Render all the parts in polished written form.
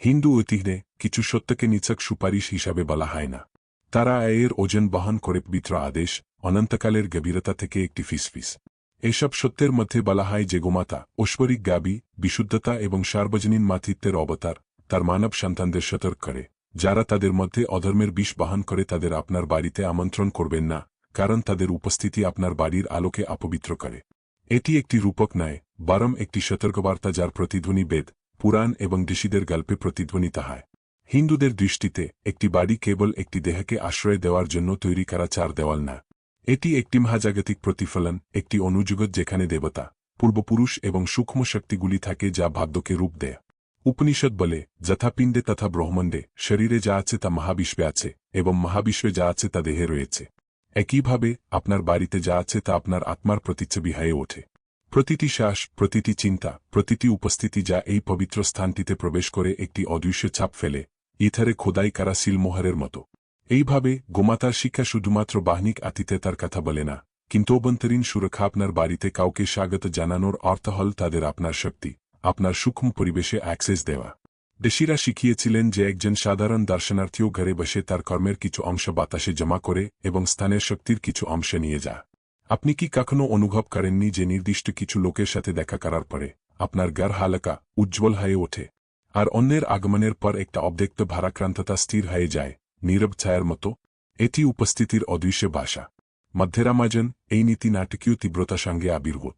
হিন্দু ঐতিহ্যে কিছু সত্যকে নিছক সুপারিশ হিসাবে বলা হয় না। তারা এর ওজন বহন করে পবিত্র আদেশ, অনন্তকালের গভীরতা থেকে একটি ফিসফিস। এসব সত্যের মধ্যে বলা হয় যে গোমাতা ঐশ্বরিক গাবি, বিশুদ্ধতা এবং সার্বজনীন মাতৃত্বের অবতার, তার মানব সন্তানদের সতর্ক করে, যারা তাদের মধ্যে অধর্মের বিষ বহন করে তাদের আপনার বাড়িতে আমন্ত্রণ করবেন না, কারণ তাদের উপস্থিতি আপনার বাড়ির আলোকে অপবিত্র করে। এটি একটি রূপক নয়, বরং একটি সতর্কবার্তা যার প্রতিধ্বনি বেদ, পুরাণ এবং ঋষিদের গল্পে প্রতিধ্বনিত হয়। হিন্দুদের দৃষ্টিতে একটি বাড়ি কেবল একটি দেহকে আশ্রয় দেওয়ার জন্য তৈরি করা চার দেওয়াল না। এটি একটি মহাজাগতিক প্রতিফলন, একটি অনুজগৎ যেখানে দেবতা, পূর্বপুরুষ এবং সূক্ষ্ম শক্তিগুলি থাকে যা ভাগ্যকে রূপ দেয়। উপনিষদ বলে, যথা পিণ্ডে তথা ব্রহ্মাণ্ডে, শরীরে যা আছে তা মহাবিশ্বে আছে, এবং মহাবিশ্বে যা আছে তা দেহে রয়েছে। একইভাবে আপনার বাড়িতে যা আছে তা আপনার আত্মার প্রতিচ্ছবি হয়ে ওঠে। প্রতিটি শ্বাস, প্রতিটি চিন্তা, প্রতিটি উপস্থিতি যা এই পবিত্র স্থানটিতে প্রবেশ করে একটি অদৃশ্য ছাপ ফেলে, ইথারে খোদাই করা সিলমোহরের মতো। এইভাবে গোমাতার শিক্ষা শুধুমাত্র বাহ্যিক আতিথেয়তার কথা বলে না, কিন্তু অভ্যন্তরীণ সুরক্ষা। আপনার বাড়িতে কাউকে স্বাগত জানানোর অর্থ হল তাদের আপনার শক্তি, আপনার সূক্ষ্ম পরিবেশে অ্যাক্সেস দেওয়া। ঋষিরা শিখিয়েছিলেন যে একজন সাধারণ দর্শনার্থীও ঘরে বসে তার কর্মের কিছু অংশ বাতাসে জমা করে এবং স্থানের শক্তির কিছু অংশ নিয়ে যায়। আপনি কি কখনো অনুভব করেননি যে নির্দিষ্ট কিছু লোকের সাথে দেখা করার পরে আপনার ঘর হালকা, উজ্জ্বল হয়ে ওঠে, আর অন্যের আগমনের পর একটা অব্যক্ত ভারাক্রান্ততা স্থির হয়ে যায়, নীরব ছায়ার মতো? এটি উপস্থিতির অদৃশ্য ভাষা। মধ্যরামাজন এই নীতি নাটকীয় তীব্রতার সঙ্গে আবির্ভূত।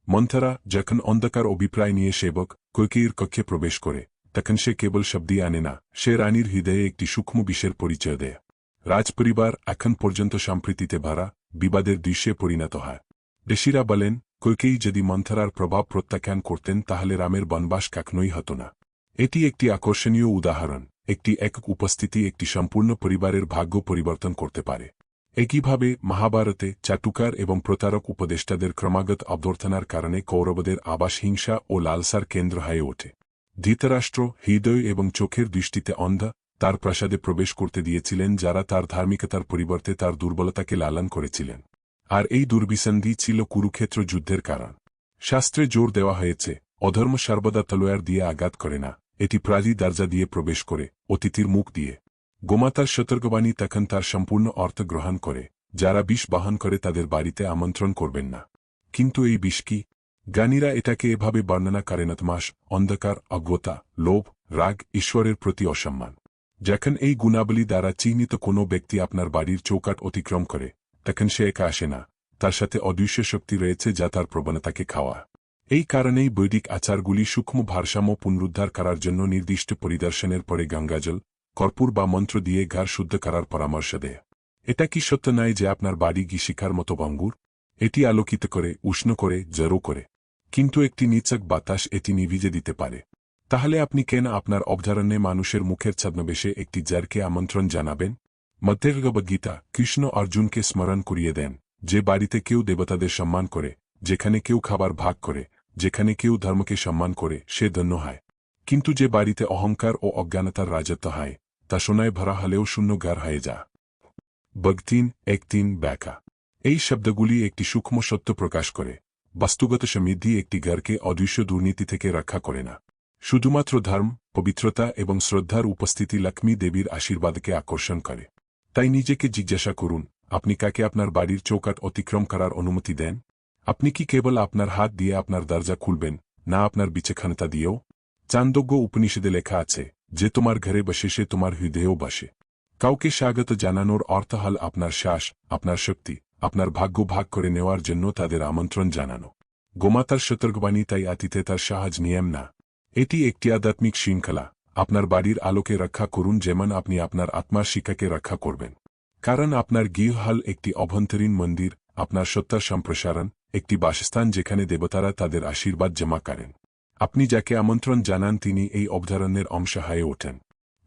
মন্থরা যখন অন্ধকার অভিপ্রায় নিয়ে সেবক কৈকেয়ীর কক্ষে প্রবেশ করে, তখন সে কেবল শব্দই আনে না, সে রানীর হৃদয়ে একটি সূক্ষ্ম বিষের পরিচয় দেয়। রাজপরিবার এখন পর্যন্ত সম্প্রীতিতে ভরা, বিবাদের দৃশ্যে পরিণত হয়। ঋষিরা বলেন, কৈকেয়ী যদি মন্থরার প্রভাব প্রত্যাখ্যান করতেন তাহলে রামের বনবাস কখনোই হতো না। এটি একটি আকর্ষণীয় উদাহরণ, একটি একক উপস্থিতি একটি সম্পূর্ণ পরিবারের ভাগ্য পরিবর্তন করতে পারে। একইভাবে মহাভারতে চাটুকার এবং প্রতারক উপদেষ্টাদের ক্রমাগত অভ্যর্থনার কারণে কৌরবদের আবাস হিংসা ও লালসার কেন্দ্র হয়ে ওঠে। ধৃতরাষ্ট্র হৃদয় এবং চোখের দৃষ্টিতে অন্ধ, তার প্রাসাদে প্রবেশ করতে দিয়েছিলেন যারা তার ধার্মিকতার পরিবর্তে তার দুর্বলতাকে লালন করেছিলেন। আর এই দুর্বিসন্ধি ছিল কুরুক্ষেত্র যুদ্ধের কারণ। শাস্ত্রে জোর দেওয়া হয়েছে, অধর্ম সর্বদা তলোয়ার দিয়ে আঘাত করে না, এটি প্রায়ই দরজা দিয়ে প্রবেশ করে, অতিথির মুখ দিয়ে। গোমাতার সতর্কবাণী তখন তার সম্পূর্ণ অর্থ গ্রহণ করে, যারা বিষ বহন করে তাদের বাড়িতে আমন্ত্রণ করবেন না। কিন্তু এই বিষ কি? জ্ঞানীরা এটাকে এভাবে বর্ণনা করেন: অতমাস, অন্ধকার, অজ্ঞতা, লোভ, রাগ, ঈশ্বরের প্রতি অসম্মান। যখন এই গুণাবলী দ্বারা চিহ্নিত কোনো ব্যক্তি আপনার বাড়ির চৌকাঠ অতিক্রম করে, তখন সে একা আসে না, তার সাথে অদৃশ্য শক্তি রয়েছে যা তার প্রবণতাকে খাওয়া। এই কারণেই বৈদিক আচারগুলি সূক্ষ্ম ভারসাম্য পুনরুদ্ধার করার জন্য নির্দিষ্ট পরিদর্শনের পরে গঙ্গাজল, কর্পূর বা মন্ত্র দিয়ে ঘর শুদ্ধ করার পরামর্শ দেয়। এটা কি সত্য নয় যে আপনার বাড়ি শিখার মতো ভঙ্গুর? এটি আলোকিত করে, উষ্ণ করে, জড়ো করে, কিন্তু একটি নিছক বাতাস এটি নিভিজে দিতে পারে। তাহলে আপনি কেন আপনার অভয়ারণ্যে মানুষের মুখের ছদ্মবেশে একটি জারকে আমন্ত্রণ জানাবেন? মধ্যভগবদ্গীতা কৃষ্ণ অর্জুনকে স্মরণ করিয়ে দেন, যে বাড়িতে কেউ দেবতাদের সম্মান করে, যেখানে কেউ খাবার ভাগ করে, যেখানে কেউ ধর্মকে সম্মান করে, সে ধন্য হয়। কিন্তু যে বাড়িতে অহংকার ও অজ্ঞানতার রাজত্ব হয়, তা সোনায় ভরা হলেও শূন্য ঘর হয়ে যা। ভগ3 1:3 ব্যাখ্যা। এই শব্দগুলি একটি সূক্ষ্ম সত্য প্রকাশ করে। বাস্তুগত সমৃদ্ধি একটি ঘরকে অদৃশ্য দুর্নীতি থেকে রক্ষা করে না। শুধুমাত্র ধর্ম, পবিত্রতা এবং শ্রদ্ধার উপস্থিতি লক্ষ্মী দেবীর আশীর্বাদকে আকর্ষণ করে। তাই নিজেকে জিজ্ঞাসা করুন, আপনি কাকে আপনার বাড়ির চৌকাঠ অতিক্রম করার অনুমতি দেন? আপনি কি কেবল আপনার হাত দিয়ে আপনার দরজা খুলবেন, না আপনার বিচক্ষণতা দিয়েও? চান্দোগ্য উপনিষদে লেখা আছে, যে তোমার ঘরে বসে সে তোমার হৃদয়েও বসে। কাউকে স্বাগত জানানোর অর্থ হল আপনার শ্বাস, আপনার শক্তি, আপনার ভাগ্য ভাগ করে নেওয়ার জন্য তাদের আমন্ত্রণ জানানো। গোমাতার সতর্কবাণী তাই আতিথেয়তার সহজ নিয়ম না, এটি একটি আধ্যাত্মিক শৃঙ্খলা। আপনার বাড়ির আলোকে রক্ষা করুন যেমন আপনি আপনার আত্মার শিক্ষাকে রক্ষা করবেন। কারণ আপনার গৃহ হল একটি অভ্যন্তরীণ মন্দির, আপনার সত্তার সম্প্রসারণ, একটি বাসস্থান যেখানে দেবতারা তাদের আশীর্বাদ জমা করেন। আপনি যাকে আমন্ত্রণ জানান তিনি এই অভয়ারণ্যের অংশ হয়ে ওঠেন।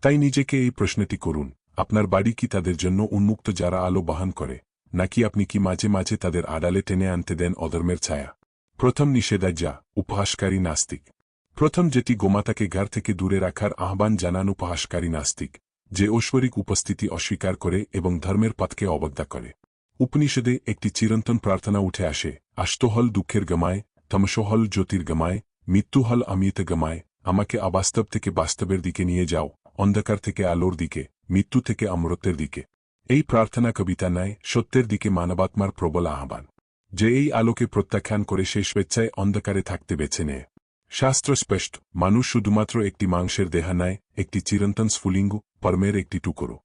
তাই নিজেকে এই প্রশ্নটি করুন, আপনার বাড়ি কি তাদের জন্য উন্মুক্ত যারা আলো বহন করে, নাকি আপনি কি মাঝে মাঝে তাদের আড়ালে টেনে আনতে দেন অধর্মের ছায়া? প্রথম নিষেধাজ্ঞা, উপহাসকারী নাস্তিক। প্রথম যেটি গোমাতাকে ঘর থেকে দূরে রাখার আহ্বান জানান উপহাসকারী নাস্তিক, যে ঐশ্বরিক উপস্থিতি অস্বীকার করে এবং ধর্মের পথকে অবজ্ঞা করে। উপনিষদে একটি চিরন্তন প্রার্থনা উঠে আসে, আষ্ট হল দুঃখের গমায়, তমস হল জ্যোতির গমায়, মৃত্যু হল অমৃত গমায়, আমাকে অবাস্তব থেকে বাস্তবের দিকে নিয়ে যাও, অন্ধকার থেকে আলোর দিকে, মৃত্যু থেকে অমরত্বের দিকে। এই প্রার্থনা কবিতা নয়, সত্যের দিকে মানবাত্মার প্রবল আহ্বান। যে এই আলোকে প্রত্যাখ্যান করে সে স্বেচ্ছায় অন্ধকারে থাকতে বেছে নেয়। শাস্ত্র স্পষ্ট, মানুষ শুধুমাত্র একটি মাংসের দেহ নয়, একটি চিরন্তন স্ফুলিঙ্গ, পরমের একটি টুকরো।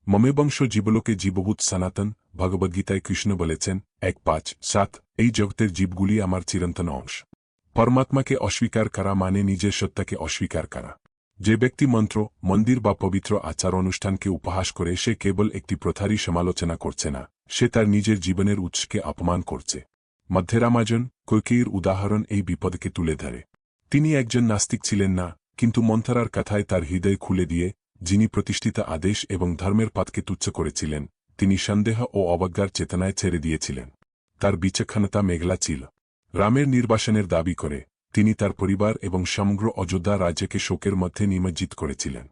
মমেবংশ জীবলোকে জীবভূত সনাতন। ভগবদ্গীতায় কৃষ্ণ বলেছেন 1:5-7, এই জগতের জীবগুলি আমার চিরন্তন অংশ। পরমাত্মাকে অস্বীকার করা মানে নিজের সত্তাকে অস্বীকার করা। যে ব্যক্তি মন্ত্র, মন্দির বা পবিত্র আচার অনুষ্ঠানকে উপহাস করে সে কেবল একটি প্রথারই সমালোচনা করছে না, সে তার নিজের জীবনের উৎসকে অপমান করছে। মধ্যরামাজন কৈকেয়ীর উদাহরণ এই বিপদকে তুলে ধরে। তিনি একজন নাস্তিক ছিলেন না, কিন্তু মন্থরার কথায় তার হৃদয় খুলে দিয়ে, যিনি প্রতিষ্ঠিত আদেশ এবং ধর্মের পথকে তুচ্ছ করেছিলেন, তিনি সন্দেহ ও অবজ্ঞার চেতনায় ছেড়ে দিয়েছিলেন। তার বিচক্ষণতা মেঘলা ছিল। রামের নির্বাসনের দাবি করে তিনি তার পরিবার এবং সমগ্র অযোধ্যা রাজ্যকে শোকের মধ্যে নিমজ্জিত করেছিলেন।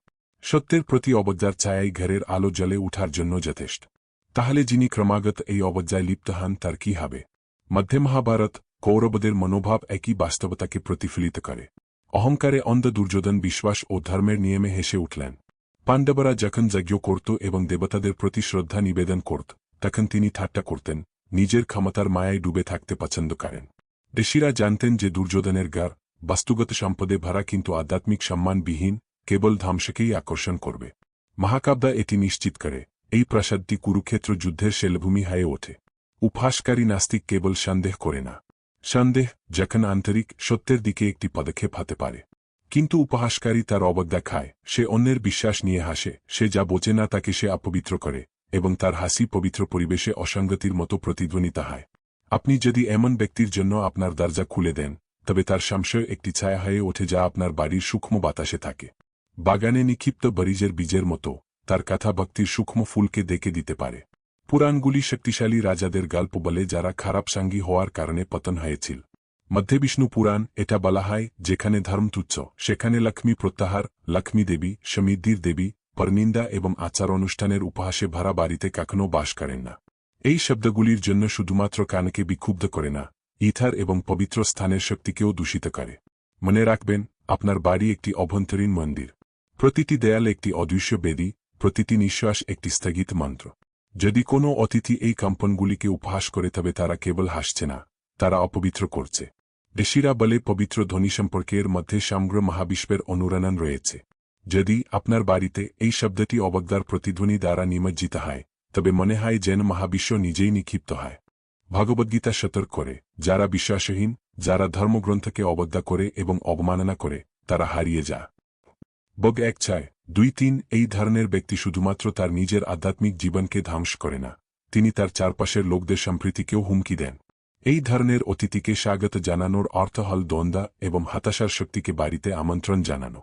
সত্যের প্রতি অবজ্ঞার ছায়াই ঘরের আলো জ্বলে উঠার জন্য যথেষ্ট। তাহলে যিনি ক্রমাগত এই অবজ্ঞায় লিপ্ত হন তার কি হবে? মধ্যে মহাভারত কৌরবদের মনোভাব একই বাস্তবতাকে প্রতিফলিত করে। অহংকারে অন্ধ দুর্যোধন বিশ্বাস ও ধর্মের নিয়মে হেসে উঠলেন। পাণ্ডবরা যখন যজ্ঞ করত এবং দেবতাদের প্রতি শ্রদ্ধা নিবেদন করত, তখন তিনি ঠাট্টা করতেন, নিজের ক্ষমতার মায়ায় ডুবে থাকতে পছন্দ করেন। ঋষিরা জানতেন যে দুর্যোধনের গার বাস্তুগত সম্পদে ভরা কিন্তু আধ্যাত্মিক সম্মানবিহীন, কেবল ধ্বংসকেই আকর্ষণ করবে। মহাকাব্য এটি নিশ্চিত করে, এই প্রাসাদটি কুরুক্ষেত্র যুদ্ধের শেলভূমি হয়ে ওঠে। উপহাসকারী নাস্তিক কেবল সন্দেহ করে না। সন্দেহ যখন আন্তরিক সত্যের দিকে একটি পদক্ষেপ হতে পারে। কিন্তু উপহাসকারী তার অবজ্ঞা খায়, সে অন্যের বিশ্বাস নিয়ে হাসে, সে যা বোঝে না তাকে সে অপবিত্র করে, এবং তার হাসি পবিত্র পরিবেশে অসঙ্গতির মতো প্রতিধ্বনিত হয়। আপনি যদি এমন ব্যক্তির জন্য আপনার দরজা খুলে দেন, তবে তার সংশয় একটি ছায়া হয়ে ওঠে যা আপনার বাড়ির সূক্ষ্ম বাতাসে থাকে। বাগানে নিক্ষিপ্ত বরিজের বীজের মতো তার কথা ভক্তির সূক্ষ্ম ফুলকে ডেকে দিতে পারে। পুরাণগুলি শক্তিশালী রাজাদের গল্প বলে যারা খারাপ সঙ্গী হওয়ার কারণে পতন হয়েছিল। মধ্যে বিষ্ণু পুরাণ এটা বলা হয়, যেখানে ধর্ম তুচ্ছ সেখানে লক্ষ্মী প্রত্যাহার, লক্ষ্মী দেবী, সমৃদ্ধির দেবী, পরনিন্দা এবং আচার অনুষ্ঠানের উপহাসে ভরা বাড়িতে কখনো বাস করেন না। এই শব্দগুলির জন্য শুধুমাত্র কানকে বিক্ষুব্ধ করে না, ইথার এবং পবিত্র স্থানের শক্তিকেও দূষিত করে। মনে রাখবেন, আপনার বাড়ি একটি অভ্যন্তরীণ মন্দির। প্রতিটি দেয়াল একটি অদৃশ্য বেদী, প্রতিটি নিঃশ্বাস একটি স্থগিত মন্ত্র। যদি কোনো অতিথি এই কম্পনগুলিকে উপহাস করে তবে তারা কেবল হাসছে না, তারা অপবিত্র করছে। ঋষিরা বলে পবিত্র ধ্বনি সম্পর্কের মধ্যে সমগ্র মহাবিশ্বের অনুরণন রয়েছে। যদি আপনার বাড়িতে এই শব্দটি অবজ্ঞার প্রতিধ্বনি দ্বারা নিমজ্জিত হয়, তবে মনে হয় যেন মহাবিশ্ব নিজেই নিক্ষিপ্ত হয়। ভগবদ্গীতা সতর্ক করে, যারা বিশ্বাসহীন, যারা ধর্মগ্রন্থকে অবজ্ঞা করে এবং অবমাননা করে, তারা হারিয়ে যায়। বগ 1:6-2-3 এই ধরনের ব্যক্তি শুধুমাত্র তার নিজের আধ্যাত্মিক জীবনকে ধ্বংস করে না, তিনি তার চারপাশের লোকদের সম্প্রীতিকেও হুমকি দেন। এই ধরনের অতিথিকে স্বাগত জানানোর অর্থ হল দ্বন্দ্ব এবং হতাশার শক্তিকে বাড়িতে আমন্ত্রণ জানানো।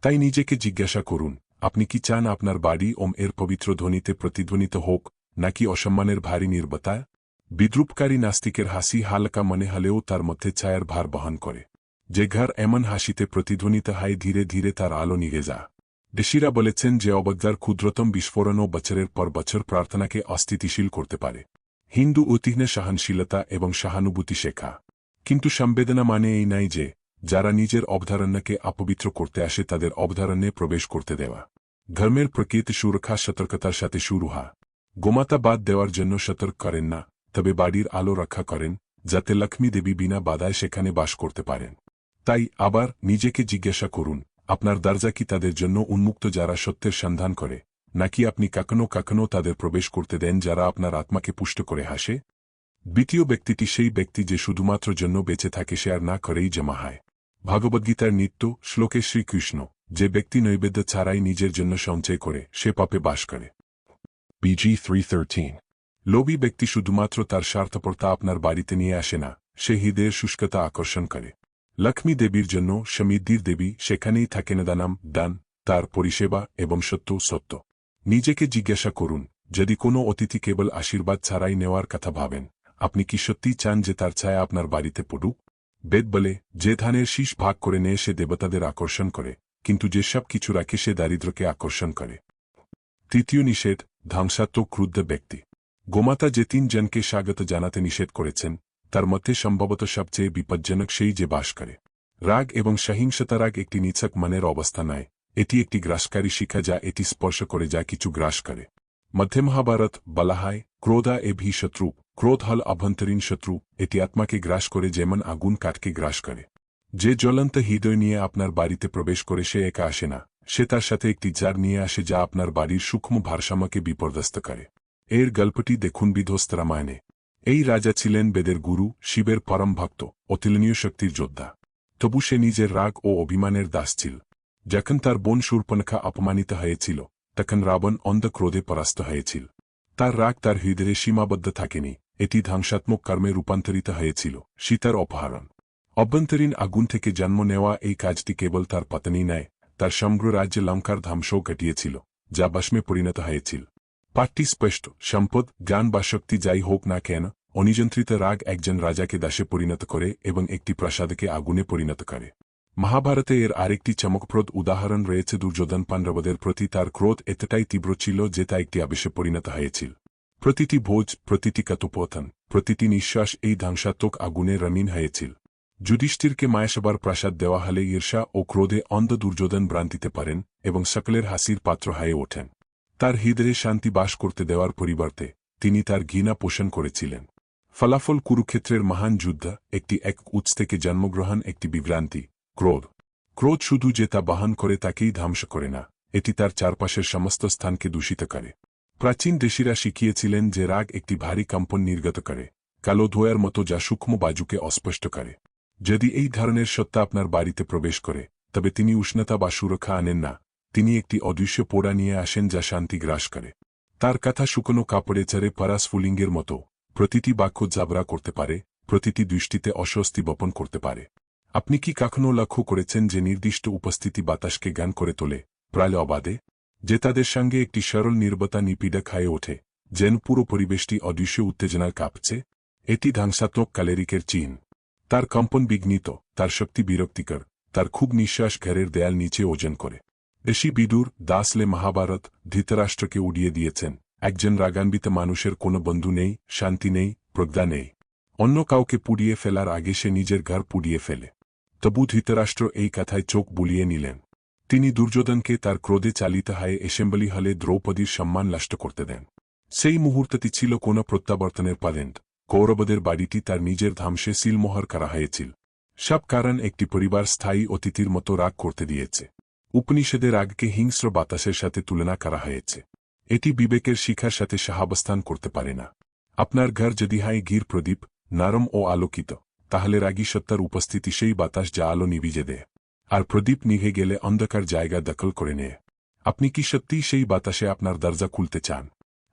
তাই নিজেকে জিজ্ঞাসা করুন, আপনি কি চান আপনার বাড়ি এর পবিত্র ধ্বনিতে প্রতিধ্বনিত হোক, নাকি অসম্মানের ভারী নির্বতায়? বিদ্রুপকারী নাস্তিকের হাসি হালকা মনে হলেও তার মধ্যে ছায়ার ভার বহন করে। যে ঘর এমন হাসিতে প্রতিধ্বনিত হয় ধীরে ধীরে তার আলো নিভে যায়। ঋষিরা বলেছেন যে অবজ্ঞার ক্ষুদ্রতম বিস্ফোরণও বছরের পর বছর প্রার্থনাকে অস্থিতিশীল করতে পারে। হিন্দু ঐতিহ্যে সহনশীলতা এবং সহানুভূতি শেখা। কিন্তু সংবেদনা মানে এই নাই যে যারা নিজের অবধারণাকে অপবিত্র করতে আসে তাদের অবধারণে প্রবেশ করতে দেওয়া। ধর্মের প্রকৃতি সুরক্ষা সতর্কতার সাথে শুরু হয়। গোমাতা বাদ দেওয়ার জন্য সতর্ক করেন না, তবে বাড়ির আলো রক্ষা করেন, যাতে লক্ষ্মী দেবী বিনা বাধায় সেখানে বাস করতে পারেন। তাই আবার নিজেকে জিজ্ঞাসা করুন, আপনার দরজা কি তাদের জন্য উন্মুক্ত যারা সত্যের সন্ধান করে, নাকি আপনি কখনো কখনো তাদের প্রবেশ করতে দেন যারা আপনার আত্মাকে পুষ্ট করে হাসে? দ্বিতীয় ব্যক্তিটি সেই ব্যক্তি যে শুধুমাত্র জন্য বেঁচে থাকে সে আর না করেই জমা হয়। ভগবদ্গীতার নিত্য শ্লোকে শ্রীকৃষ্ণ, যে ব্যক্তি নৈবেদ্য ছাড়াই নিজের জন্য সঞ্চয় করে সে পাপে বাস করে। BG 3:13 লোভী ব্যক্তি শুধুমাত্র তার স্বার্থপরতা আপনার বাড়িতে নিয়ে আসে না, সে হৃদয়ের শুষ্কতা আকর্ষণ করে। লক্ষ্মী দেবীর জন্য সমৃদ্ধির দেবী সেখানেই থাকেন, দান, তার পরিষেবা এবং সত্য। নিজেকে জিজ্ঞাসা করুন, যদি কোনো অতিথি কেবল আশীর্বাদ ছাড়াই নেওয়ার কথা ভাবেন, আপনি কি সত্যিই চান যে তার ছায়া আপনার বাড়িতে পড়ুক? বেদ বলে, যে ধানের শীষ ভাগ করে নেয় সে দেবতাদের আকর্ষণ করে, কিন্তু যে সব কিছু রাখে সে দারিদ্র্যকে আকর্ষণ করে। তৃতীয় নিষেধ, ধ্বংসাত্মক ক্রুদ্ধ ব্যক্তি। গোমাতা যে 3 জনকে স্বাগত জানাতে নিষেধ করেছেন, তার মধ্যে সম্ভবত সবচেয়ে বিপজ্জনক সেই যে বাস করে রাগ এবং সহিংসতা রাগ একটি নিছক মনের অবস্থা নয়, এটি একটি গ্রাসকারী শিখা যা এটি স্পর্শ করে যা কিছু গ্রাস করে। মধ্যে মহাভারত বলা হয় ক্রোধা এ ভি শত্রু, ক্রোধ হল অভ্যন্তরীণ শত্রু, এটি আত্মাকে গ্রাস করে যেমন আগুন কাঠকে গ্রাস করে। যে জ্বলন্ত হৃদয় নিয়ে আপনার বাড়িতে প্রবেশ করে সে একা আসে না, সে তার সাথে একটি জার নিয়ে আসে যা আপনার বাড়ির সূক্ষ্ম ভারসাম্যকে বিপর্যস্ত করে। এর গল্পটি দেখুন বিধ্বস্ত রামায়ণে। এই রাজা ছিলেন বেদের গুরু, শিবের পরম ভক্ত, অতুলনীয় শক্তির যোদ্ধা। তবু সে নিজের রাগ ও অভিমানের দাস ছিল। যখন তার বোন শূর্পণখা অপমানিত হয়েছিল, তখন রাবণ অন্ধ ক্রোধে পরাস্ত হয়েছিল। তার রাগ তার হৃদয়ে সীমাবদ্ধ থাকেনি, এটি ধ্বংসাত্মক কর্মে রূপান্তরিত হয়েছিল, সীতার অপহরণ। অভ্যন্তরীণ আগুন থেকে জন্ম নেওয়া এই কাজটি কেবল তার পত্নী নয়, তার সমগ্র রাজ্যে লঙ্কার ধ্বংসও ঘটিয়েছিল, যা ভস্মে পরিণত হয়েছিল। পাঠটি স্পষ্ট, সম্পদ, জ্ঞান বা শক্তি যাই হোক না কেন, অনিযন্ত্রিত রাগ একজন রাজাকে দাসে পরিণত করে এবং একটি প্রাসাদকে আগুনে পরিণত করে। মহাভারতে এর আরেকটি চমকপ্রদ উদাহরণ রয়েছে। দুর্যোধন পাণ্ডবদের প্রতি তার ক্রোধ এতটাই তীব্র ছিল যে তা একটি আবেশে পরিণত হয়েছিল। প্রতিটি ভোজ, প্রতিটি কথোপকথন, প্রতিটি নিঃশ্বাস এই ধ্বংসাত্মক আগুনে রঙিন হয়েছিল। যুধিষ্ঠিরকে মায়াসভার প্রাসাদ দেওয়া হলে ঈর্ষা ও ক্রোধে অন্ধ দুর্যোধন ভ্রান্তিতে পারেন এবং সকলের হাসির পাত্র হয়ে ওঠেন। তার হৃদয়ে শান্তি বাস করতে দেওয়ার পরিবর্তে তিনি তার ঘৃণা পোষণ করেছিলেন। ফলাফল কুরুক্ষেত্রের মহান যুদ্ধ, একটি এক উৎস থেকে জন্মগ্রহণ, একটি বিভ্রান্তি। ক্রোধ ক্রোধ শুধু যে তা বহন করে তাকেই ধ্বংস করে না, এটি তার চারপাশের সমস্ত স্থানকে দূষিত করে। প্রাচীন ঋষিরা শিখিয়েছিলেন যে রাগ একটি ভারী কম্পন নির্গত করে, কালো ধোঁয়ার মতো যা সূক্ষ্ম বাজুকে অস্পষ্ট করে। যদি এই ধরনের সত্তা আপনার বাড়িতে প্রবেশ করে, তবে তিনি উষ্ণতা বা সুরক্ষা আনেন না, তিনি একটি অদৃশ্য পোড়া নিয়ে আসেন যা শান্তি গ্রাস করে। তার কথা শুকনো কাপড়ে চড়ে পরা স্ফুলিঙ্গের মতো, প্রতিটি বাক্য জাবরা করতে পারে, প্রতিটি দৃষ্টিতে অস্বস্তি বপন করতে পারে। আপনি কি কখনো লক্ষ্য করেছেন যে নির্দিষ্ট উপস্থিতি বাতাসকে গান করে তোলে, প্রায় অবাধে, যে তাদের সঙ্গে একটি সরল নির্বতা নিপীড়ক হয়ে ওঠে, যেন পুরো পরিবেশটি অদৃশ্য উত্তেজনার কাঁপছে? এটি ধ্বংসাত্মক ক্যালেরিকের চিহ্ন। তার কম্পন বিঘ্নিত, তার শক্তি বিরক্তিকর, তার খুব নিঃশ্বাস ঘরের দেয়াল নিচে ওজন করে। ঋষি বিদুর দাসলে মহাভারত ধৃতরাষ্ট্রকে উড়িয়ে দিয়েছেন, একজন রাগান্বিত মানুষের কোনো বন্ধু নেই, শান্তি নেই, প্রজ্ঞা নেই। অন্য কাউকে পুড়িয়ে ফেলার আগে সে নিজের ঘর পুড়িয়ে ফেলে। তবু ধৃতরাষ্ট্র এই কথায় চোখ বুলিয়ে নিলেন। তিনি দুর্যোধনকে তার ক্রোধে চালিত হয়ে অ্যাসেম্বলি হলে দ্রৌপদীর সম্মান নষ্ট করতে দেন। সেই মুহূর্তটি ছিল কোনো প্রত্যাবর্তনের পয়েন্ট। কৌরবদের বাড়িটি তার নিজের ধ্বংসে সিলমোহর করা হয়েছিল। সব কারণ একটি পরিবার স্থায়ী অতিথির মতো রাগ করতে দিয়েছে। উপনিষদের রাগকে হিংস্র বাতাসের সাথে তুলনা করা হয়েছে। এটি বিবেকের শিখার সাথে সহাবস্থান করতে পারে না। আপনার ঘর যদি হয় ঘির প্রদীপ, নরম ও আলোকিত, তাহলে রাগী সত্তার উপস্থিতি সেই বাতাস যা আলো নিভিয়ে দেয়। আর প্রদীপ নিভে গেলে অন্ধকার জায়গা দখল করে নেয়। আপনি কি সত্যিই সেই বাতাসে আপনার দরজা খুলতে চান?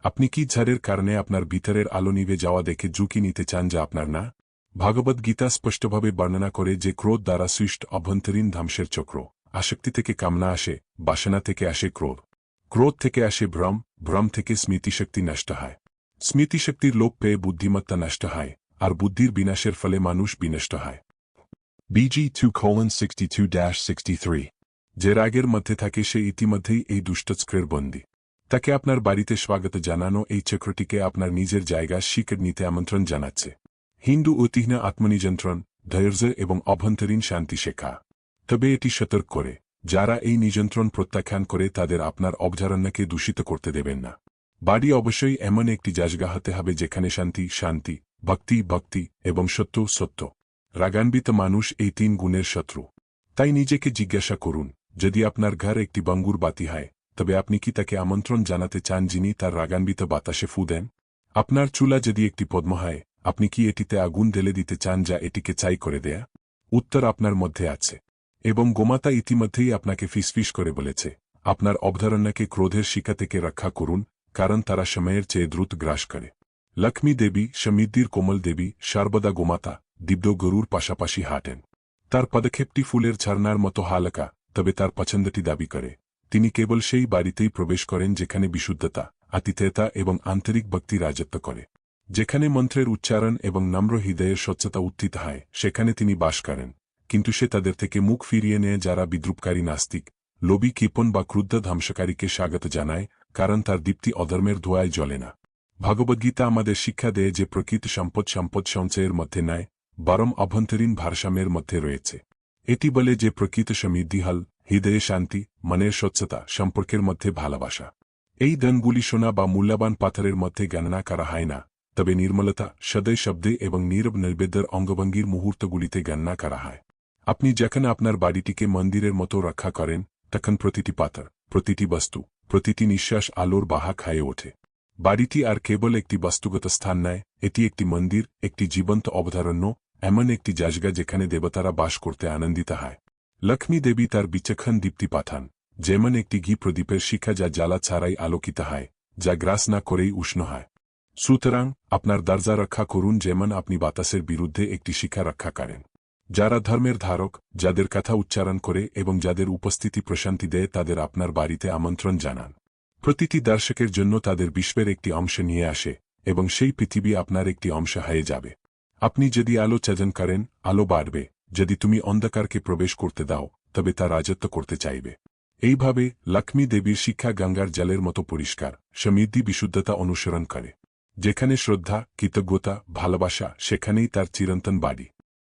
আপনি কি ঝড়ের কারণে আপনার ভিতরের আলো নিভে যাওয়া দেখে ঝুঁকি নিতে চান যা আপনার না? ভগবদ্গীতা স্পষ্টভাবে বর্ণনা করে যে ক্রোধ দ্বারা সৃষ্ট অভ্যন্তরীণ ধ্বংসের চক্র। আসক্তি থেকে কামনা আসে, বাসনা থেকে আসে ক্রোধ, ক্রোধ থেকে আসে ভ্রম, ভ্রম থেকে স্মৃতিশক্তি নষ্ট হয়, স্মৃতিশক্তির লোপ পেয়ে বুদ্ধিমত্তা নষ্ট হয়, আর বুদ্ধির বিনাশের ফলে মানুষ বিনষ্ট হয়। BG 2:62-63 যে রাগের মধ্যে থাকে সে ইতিমধ্যেই এই দুষ্টচক্রের বন্দী। তাকে আপনার বাড়িতে স্বাগত জানানো এই চক্রটিকে আপনার নিজের জায়গা স্বীকার নিতে আমন্ত্রণ জানাচ্ছে। হিন্দু ঐতিহ্য আত্মনিযন্ত্রণ, ধৈর্য এবং অভ্যন্তরীণ শান্তি শেখা। তবে এটি সতর্ক করে, যারা এই নিযন্ত্রণ প্রত্যাখ্যান করে তাদের আপনার অভয়ারণ্যকে দূষিত করতে দেবেন না। বাড়ি অবশ্যই এমন একটি জায়গা হতে হবে যেখানে শান্তি, শান্তি, ভক্তি, ভক্তি এবং সত্য, সত্য। রাগান্বিত মানুষ এই 3 গুণের শত্রু। তাই নিজেকে জিজ্ঞাসা করুন, যদি আপনার ঘর একটি বাঙ্গুর বাতি হয়, তবে আপনি কি তাকে আমন্ত্রণ জানাতে চান যিনি তার রাগান্বিত বাতাসে ফু দেন? আপনার চুলা যদি একটি পদ্ম হয়, আপনি কি এটিতে আগুন ঢেলে দিতে চান যা এটিকে ছাই করে দেয়া? উত্তর আপনার মধ্যে আছে। এবং গোমাতা ইতিমধ্যেই আপনাকে ফিসফিস করে বলেছে, আপনার অবধারণাকে ক্রোধের শিকা থেকে রক্ষা করুন, কারণ তারা সময়ের চেয়ে দ্রুত গ্রাস করে। লক্ষ্মী দেবী, সমৃদ্ধির কোমল দেবী, সর্বদা গোমাতা, দিব্য গরুর পাশাপাশি হাঁটেন। তার পদক্ষেপটি ফুলের ঝর্ণার মতো হালকা, তবে তার পছন্দটি দাবি করে। তিনি কেবল সেই বাড়িতেই প্রবেশ করেন যেখানে বিশুদ্ধতা, আতিথেয়তা এবং আন্তরিক ভক্তি রাজত্ব করে। যেখানে মন্ত্রের উচ্চারণ এবং নম্র হৃদয়ের স্বচ্ছতা উত্থিত হয়, সেখানে তিনি বাস করেন। কিন্তু সে তাদের থেকে মুখ ফিরিয়ে নেয় যারা বিদ্রুপকারী, নাস্তিক, লোভী, কৃপণ বা ক্রুদ্ধ ধ্বংসকারীকে স্বাগত জানায়, কারণ তার দীপ্তি অধর্মের ধোঁয়ায় জ্বলে না। ভগবদ্গীতা আমাদের শিক্ষা দেয় যে প্রকৃত সম্পদ সম্পদ সঞ্চয়ের মধ্যে নয়, বরং অভ্যন্তরীণ ভারসাম্যের মধ্যে রয়েছে। এটি বলে যে প্রকৃত সমৃদ্ধি হল হৃদয়ে শান্তি, মনের স্বচ্ছতা, সম্পর্কের মধ্যে ভালোবাসা। এই দানগুলি সোনা বা মূল্যবান পাথরের মধ্যে গণনা করা হয় না, তবে নির্মলতা, সদয় শব্দে এবং নীরব নৈবেদ্যের অঙ্গভঙ্গির মুহূর্তগুলিতে গণনা করা হয়। আপনি যখন আপনার বাড়িটিকে মন্দিরের মতো রক্ষা করেন, তখন প্রতিটি পাথর, প্রতিটি বস্তু, প্রতিটি নিঃশ্বাস আলোর বাহক হয়ে ওঠে। বাড়িটি আর কেবল একটি বস্তুগত স্থান নয়, এটি একটি মন্দির, একটি জীবন্ত অবধারণ্য, এমন একটি জায়গা যেখানে দেবতারা বাস করতে আনন্দিত হয়। লক্ষ্মী দেবী তার বিচক্ষণ দীপ্তি পাঠান, যেমন একটি ঘি প্রদীপের শিখা যা জ্বালা ছাড়াই আলোকিত হয়, যা গ্রাস না করেই উষ্ণ হয়। সুতরাং আপনার দরজা রক্ষা করুন যেমন আপনি বাতাসের বিরুদ্ধে একটি শিখা রক্ষা করেন। যারা ধর্মের ধারক, যাদের কথা উচ্চারণ করে এবং যাদের উপস্থিতি প্রশান্তি দেয় তাদের আপনার বাড়িতে আমন্ত্রণ জানান। প্রতিটি দর্শকের জন্য তাদের বিশ্বের একটি অংশ নিয়ে আসে, এবং সেই পৃথিবী আপনার একটি অংশ হয়ে যাবে। আপনি যদি আলো চয়ন করেন, আলো বাড়বে। যদি তুমি অন্ধকারকে প্রবেশ করতে দাও, তবে তা রাজত্ব করতে চাইবে। এইভাবে লক্ষ্মী দেবীর শিক্ষা গঙ্গার জলের মতো পরিষ্কার, সমৃদ্ধি, বিশুদ্ধতা অনুসরণ করে। যেখানে শ্রদ্ধা, কৃতজ্ঞতা, ভালোবাসা, সেখানেই তার চিরন্তন বাড়ি।